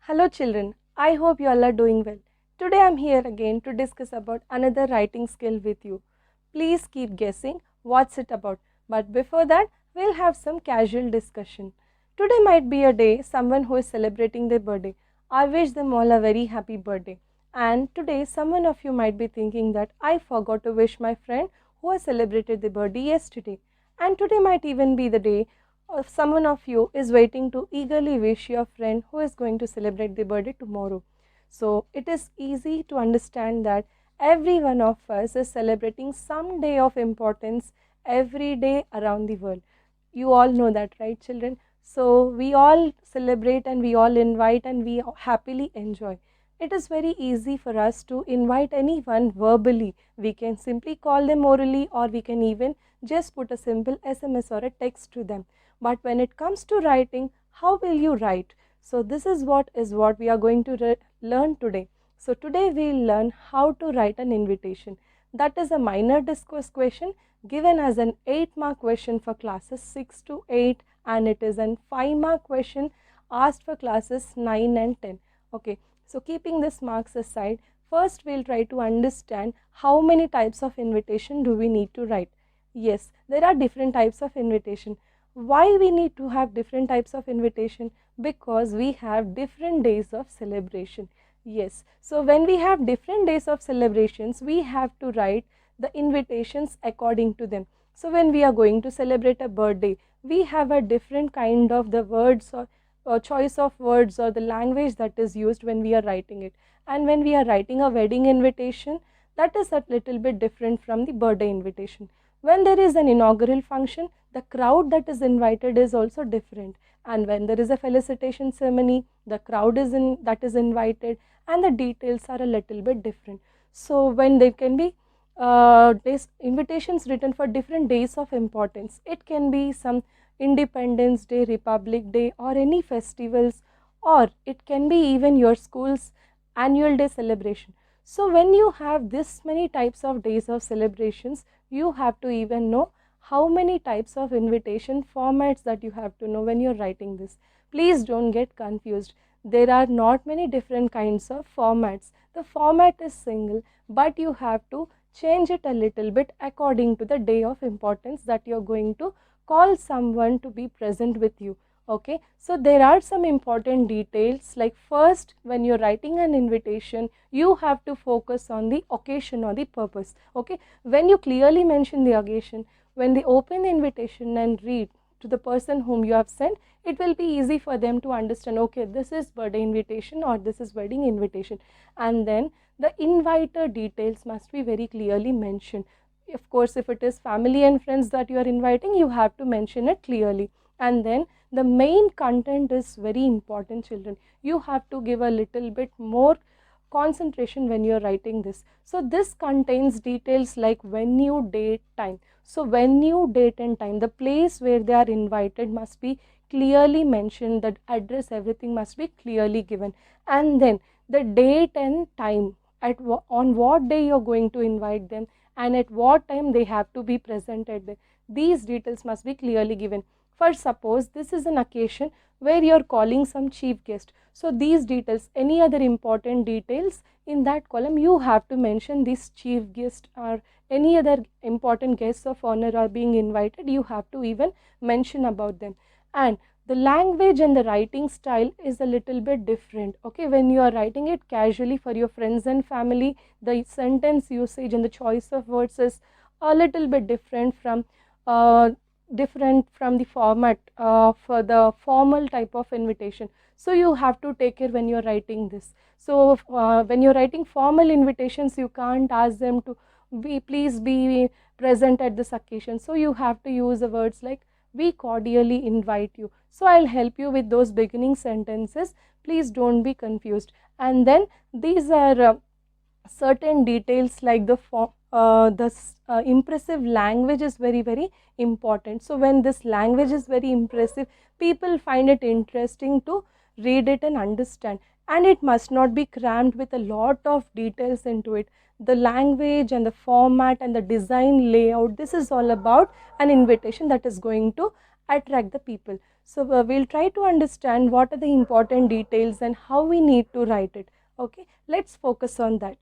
Hello children, I hope you all are doing well. Today I am here again to discuss about another writing skill with you. Please keep guessing what's it about, but before that we'll have some casual discussion. Today might be a day someone who is celebrating their birthday. I wish them all a very happy birthday. And today someone of you might be thinking that I forgot to wish my friend who has celebrated their birthday yesterday. And today might even be the day someone of you is waiting to eagerly wish your friend who is going to celebrate their birthday tomorrow. So it is easy to understand that every one of us is celebrating some day of importance every day around the world. You all know that, right, children? So we all celebrate and we all invite and we happily enjoy. It is very easy for us to invite anyone verbally. We can simply call them orally, or we can even just put a simple SMS or a text to them. But when it comes to writing, how will you write? So this is what we are going to learn today. So today we'll learn how to write an invitation. That is a minor discourse question given as an 8-mark question for classes 6 to 8, and it is an 5-mark question asked for classes 9 and 10. Okay, so keeping this marks aside, first we'll try to understand how many types of invitation do we need to write. Yes, there are different types of invitation. Why we need to have different types of invitation? Because we have different days of celebration. Yes, so when we have different days of celebrations, we have to write the invitations according to them. So when we are going to celebrate a birthday, we have a different kind of the words or choice of words or the language that is used when we are writing it. And when we are writing a wedding invitation, that is a little bit different from the birthday invitation. When there is an inaugural function, the crowd that is invited is also different. And when there is a felicitation ceremony, the crowd that is invited and the details are a little bit different. So when there can be invitations written for different days of importance, it can be some Independence Day, Republic Day, or any festivals, or it can be even your school's annual day celebration. So when you have this many types of days of celebrations, you have to even know how many types of invitation formats that you have to know when you're writing this. Please don't get confused. There are not many different kinds of formats. The format is single, but you have to change it a little bit according to the day of importance that you're going to call someone to be present with you. Okay, so there are some important details, like first, when you're writing an invitation, you have to focus on the occasion or the purpose. Okay, when you clearly mention the occasion, when they open the invitation and read to the person whom you have sent, it will be easy for them to understand, okay, this is birthday invitation or this is wedding invitation. And then the inviter details must be very clearly mentioned. Of course, if it is family and friends that you are inviting, you have to mention it clearly. And then the main content is very important, children. You have to give a little bit more concentration when you are writing this. So this contains details like venue, date, time. So venue, date and time, the place where they are invited must be clearly mentioned, that address, everything must be clearly given. And then the date and time, on what day you are going to invite them and at what time they have to be presented there. These details must be clearly given. For suppose this is an occasion where you are calling some chief guest. So these details, any other important details in that column, you have to mention this chief guest or any other important guests of honor are being invited, you have to even mention about them. And the language and the writing style is a little bit different. Okay, when you are writing it casually for your friends and family, the sentence usage and the choice of words is a little bit uh, different from the format for the formal type of invitation. So you have to take care when you're writing this. So when you're writing formal invitations, you can't ask them to please be present at this occasion. So you have to use the words like we cordially invite you. So I'll help you with those beginning sentences. Please don't be confused. And then these are certain details like the impressive language is very important. So when this language is very impressive, people find it interesting to read it and understand, and it must not be crammed with a lot of details into it. The language and the format and the design layout, this is all about an invitation that is going to attract the people. So we'll try to understand what are the important details and how we need to write it. Okay, let's focus on that.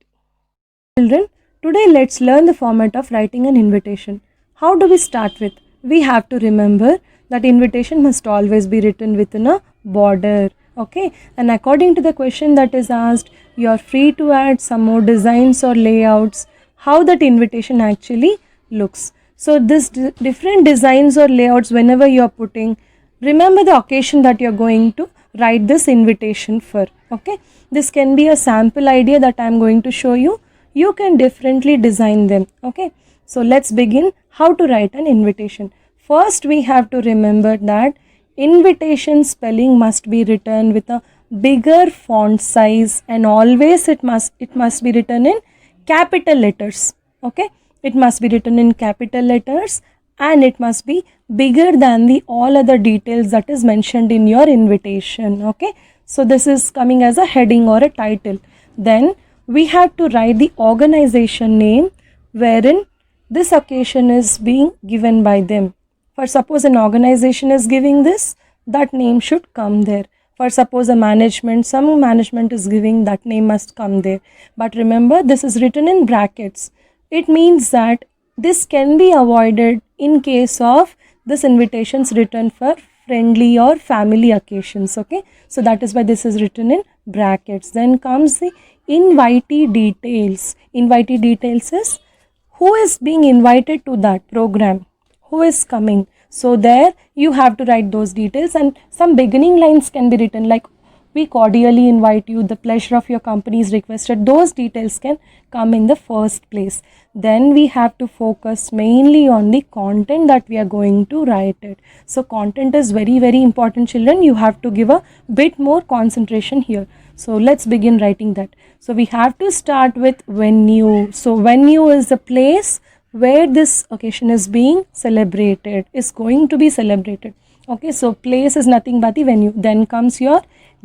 Children, today let's learn the format of writing an invitation. How do we start with? We have to remember that invitation must always be written within a border. Okay, and according to the question that is asked, you are free to add some more designs or layouts, how that invitation actually looks. So, this different designs or layouts, whenever you are putting, remember the occasion that you are going to write this invitation for. Okay, this can be a sample idea that I am going to show you. You can differently design them. Okay, so let's begin how to write an invitation. First, we have to remember that invitation spelling must be written with a bigger font size, and always it must be written in capital letters. Okay, it must be written in capital letters, and it must be bigger than the all other details that is mentioned in your invitation. Okay, so this is coming as a heading or a title. Then we have to write the organization name wherein this occasion is being given by them. For suppose an organization is giving this, that name should come there. For suppose a management, some management is giving, that name must come there. But remember, this is written in brackets. It means that this can be avoided in case of this invitations written for friendly or family occasions. Okay, so that is why this is written in brackets. Then comes the invitee details. Invitee details is who is being invited to that program, who is coming. So there you have to write those details, and some beginning lines can be written like, we cordially invite you, the pleasure of your company is requested. Those details can come in the first place. Then we have to focus mainly on the content that we are going to write it. So content is very, very important, children. You have to give a bit more concentration here. So let's begin writing that. So we have to start with venue. So venue is the place where this occasion is being celebrated, is going to be celebrated. Okay, so place is nothing but the venue. Then comes your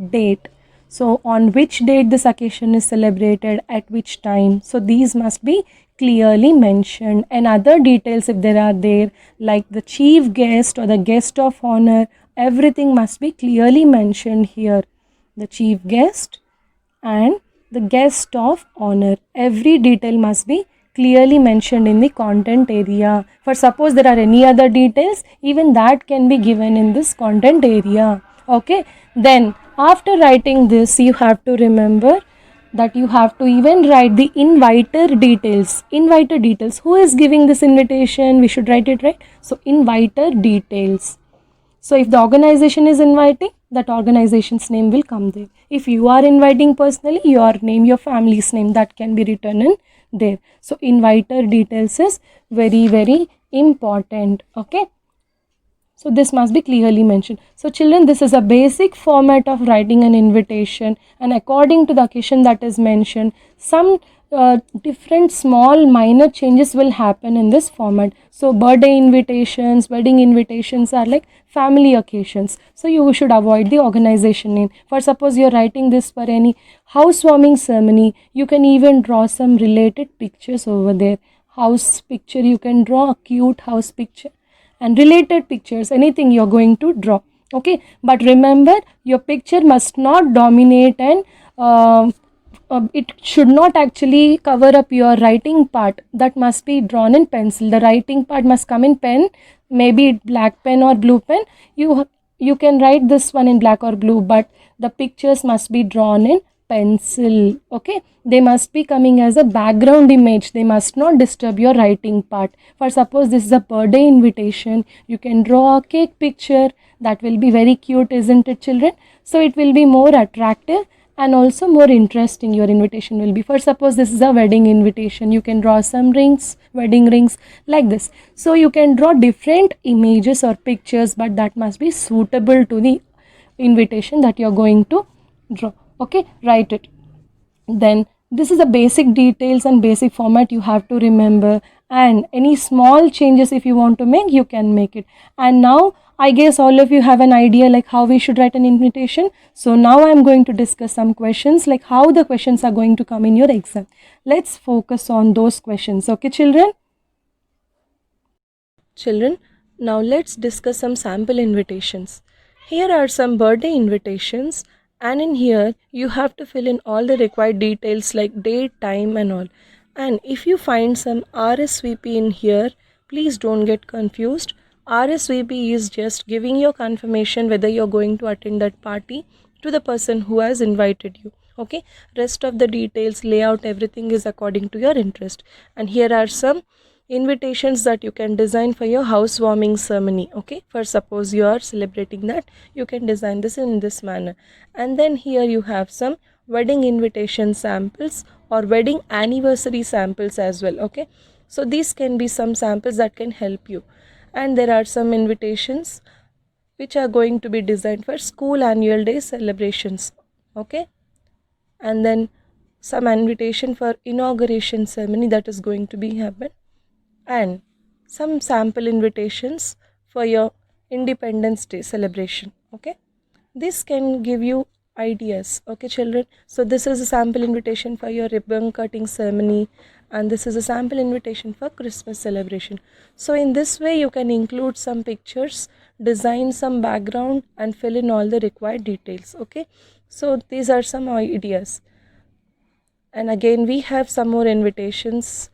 date. So on which date this occasion is celebrated, at which time. So these must be clearly mentioned, and other details if there are there, like the chief guest or the guest of honor, everything must be clearly mentioned here. The chief guest and the guest of honor, every detail must be clearly mentioned in the content area. For suppose there are any other details, even that can be given in this content area. Okay, then after writing this, you have to remember that you have to even write the inviter details. Inviter details, who is giving this invitation, we should write it, right? So inviter details. So if the organization is inviting, that organization's name will come there. If you are inviting personally, your name, your family's name, that can be written in there. So inviter details is very, very important. Okay, so this must be clearly mentioned. So children, this is a basic format of writing an invitation, and according to the occasion that is mentioned, some different small minor changes will happen in this format. So birthday invitations, wedding invitations are like family occasions. So you should avoid the organization name. For suppose you are writing this for any housewarming ceremony, you can even draw some related pictures over there. House picture, you can draw a cute house picture and related pictures, anything you're going to draw. Okay, but remember, your picture must not dominate, and it should not actually cover up your writing part. That must be drawn in pencil. The writing part must come in pen, maybe black pen or blue pen. You can write this one in black or blue, but the pictures must be drawn in pencil. Okay, they must be coming as a background image. They must not disturb your writing part. For suppose this is a birthday invitation, you can draw a cake picture. That will be very cute, isn't it, children? So it will be more attractive and also more interesting. Your invitation will be. For suppose this is a wedding invitation, you can draw some rings, wedding rings, like this. So you can draw different images or pictures, but that must be suitable to the invitation that you are going to draw. Okay, write it. Then this is the basic details and basic format you have to remember, and any small changes if you want to make, you can make it. And now I guess all of you have an idea like how we should write an invitation. So now I am going to discuss some questions, like how the questions are going to come in your exam. Let's focus on those questions. Okay, children? Children, Now let's discuss some sample invitations. Here are some birthday invitations, and in here you have to fill in all the required details like date, time and all. And if you find some RSVP in here, please don't get confused. RSVP is just giving your confirmation whether you're going to attend that party to the person who has invited you. Okay, rest of the details, layout, everything is according to your interest. And here are some invitations that you can design for your housewarming ceremony. Okay, for suppose you are celebrating that, you can design this in this manner. And then here you have some wedding invitation samples or wedding anniversary samples as well. Okay, so these can be some samples that can help you. And there are some invitations which are going to be designed for school annual day celebrations. Okay, and then some invitation for inauguration ceremony that is going to be happen, and some sample invitations for your Independence Day celebration. Okay, this can give you ideas. Okay, children, so this is a sample invitation for your ribbon cutting ceremony, and this is a sample invitation for Christmas celebration. So in this way you can include some pictures, design some background and fill in all the required details. Okay, so these are some ideas. And again we have some more invitations.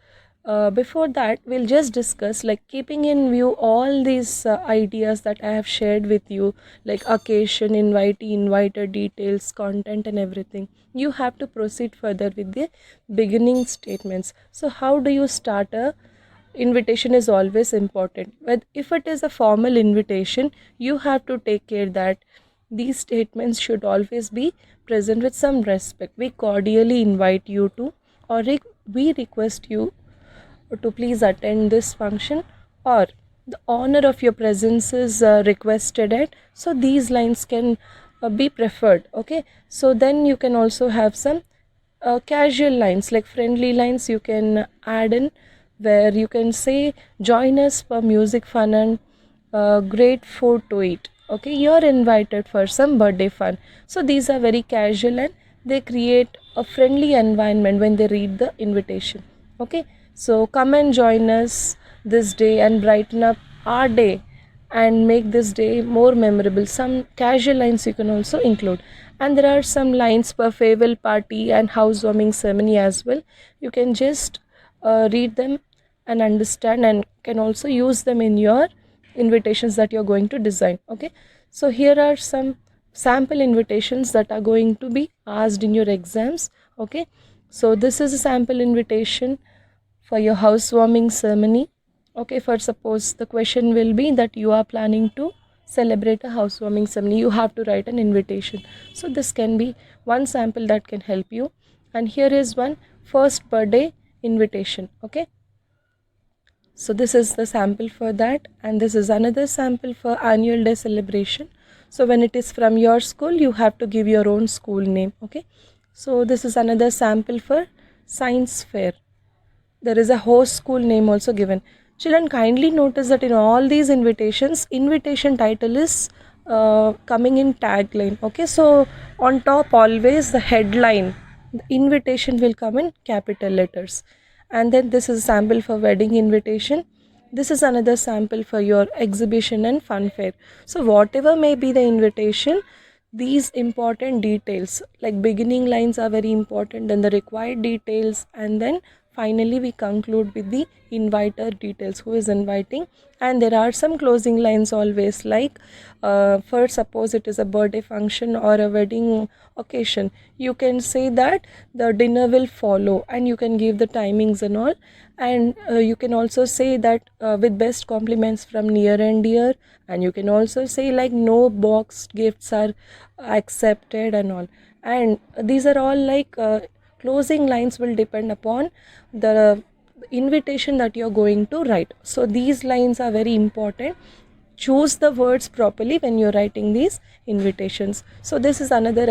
Before that, we'll just discuss, like, keeping in view all these ideas that I have shared with you, like occasion, invitee, inviter, details, content and everything. You have to proceed further with the beginning statements. So how do you start a invitation is always important. But if it is a formal invitation, you have to take care that these statements should always be present with some respect. We cordially invite you to, or we request you to please attend this function, or the honor of your presence is requested at. So these lines can be preferred. Okay, so then you can also have some casual lines, like friendly lines you can add in, where you can say, join us for music fun and great food to eat. Okay, you're invited for some birthday fun. So these are very casual and they create a friendly environment when they read the invitation. Okay, so come and join us this day and brighten up our day and make this day more memorable. Some casual lines you can also include. And there are some lines for farewell party and housewarming ceremony as well. You can just read them and understand, and can also use them in your invitations that you're going to design. Okay, so here are some sample invitations that are going to be asked in your exams. Okay, so this is a sample invitation for your housewarming ceremony. Okay, for suppose the question will be that you are planning to celebrate a housewarming ceremony, you have to write an invitation. So this can be one sample that can help you. And here is one first birthday invitation. Okay, so this is the sample for that, and this is another sample for annual day celebration. So when it is from your school, you have to give your own school name. Okay, so this is another sample for science fair. There is a host school name also given. Children, kindly notice that in all these invitations, invitation title is coming in tagline. Okay, so on top always the headline, the invitation will come in capital letters. And then this is a sample for wedding invitation. This is another sample for your exhibition and fun fair. So whatever may be the invitation, these important details like beginning lines are very important, then the required details, and then finally we conclude with the inviter details, who is inviting. And there are some closing lines always, like for suppose it is a birthday function or a wedding occasion, you can say that the dinner will follow, and you can give the timings and all. And you can also say that with best compliments from near and dear. And you can also say like no boxed gifts are accepted and all. And these are all like closing lines will depend upon the invitation that you're going to write. So these lines are very important. Choose the words properly when you're writing these invitations. So this is another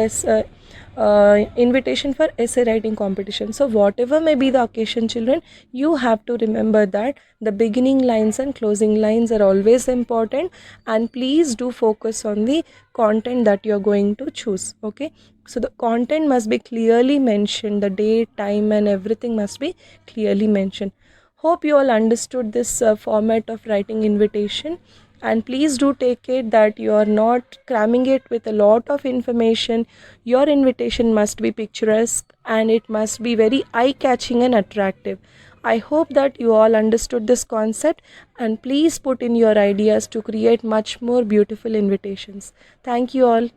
invitation for essay writing competition. So whatever may be the occasion, children, you have to remember that the beginning lines and closing lines are always important, and please do focus on the content that you're going to choose. Okay, so the content must be clearly mentioned, the date, time and everything must be clearly mentioned. Hope you all understood this format of writing invitation, and please do take it that you are not cramming it with a lot of information. Your invitation must be picturesque and it must be very eye catching and attractive. I hope that you all understood this concept, and please put in your ideas to create much more beautiful invitations. Thank you all.